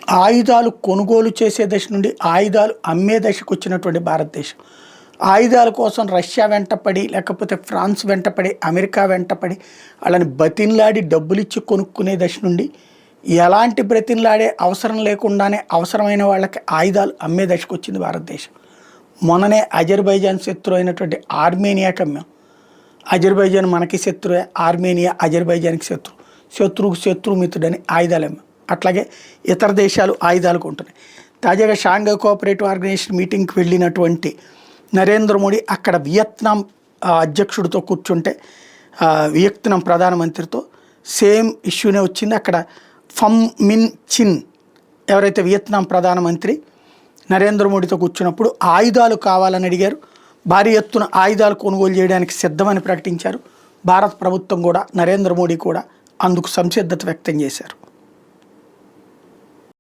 ఆయుధాలు కొనుగోలు చేసే దశ నుండి ఆయుధాలు అమ్మే దశకు వచ్చినటువంటి భారతదేశం. ఆయుధాల కోసం రష్యా వెంటపడి, లేకపోతే ఫ్రాన్స్ వెంటపడి, అమెరికా వెంటపడి వాళ్ళని బతిన్లాడి డబ్బులిచ్చి కొనుక్కునే దశ నుండి ఎలాంటి బ్రతిన్లాడే అవసరం లేకుండానే అవసరమైన వాళ్ళకి ఆయుధాలు అమ్మే దశకు వచ్చింది భారతదేశం. మొన్ననే అజర్బైజాన్ శత్రువు అయినటువంటి ఆర్మేనియాకి అమ్మాం. అజర్బైజాన్ మనకి శత్రువే, ఆర్మేనియా అజర్బైజాన్కి శత్రువు. శత్రువుకు శత్రుమిత్రుడని ఆయుధాలు అమ్మాం. అట్లాగే ఇతర దేశాలు ఆయుధాలు కొంటున్నాయి. తాజాగా షాంఘై కోఆపరేటివ్ ఆర్గనైజేషన్ మీటింగ్కి వెళ్ళినటువంటి నరేంద్ర మోడీ అక్కడ వియత్నాం అధ్యక్షుడితో కూర్చుంటే, వియత్నాం ప్రధానమంత్రితో సేమ్ ఇష్యూనే వచ్చింది. అక్కడ ఫమ్ మిన్ చిన్ ఎవరైతే వియత్నాం ప్రధానమంత్రి నరేంద్ర మోడీతో కూర్చున్నప్పుడు ఆయుధాలు కావాలని అడిగారు. భారీ ఎత్తున ఆయుధాలు కొనుగోలు చేయడానికి సిద్ధమని ప్రకటించారు. భారత ప్రభుత్వం కూడా, నరేంద్ర మోడీ కూడా అందుకు సంసిద్ధత వ్యక్తం చేశారు.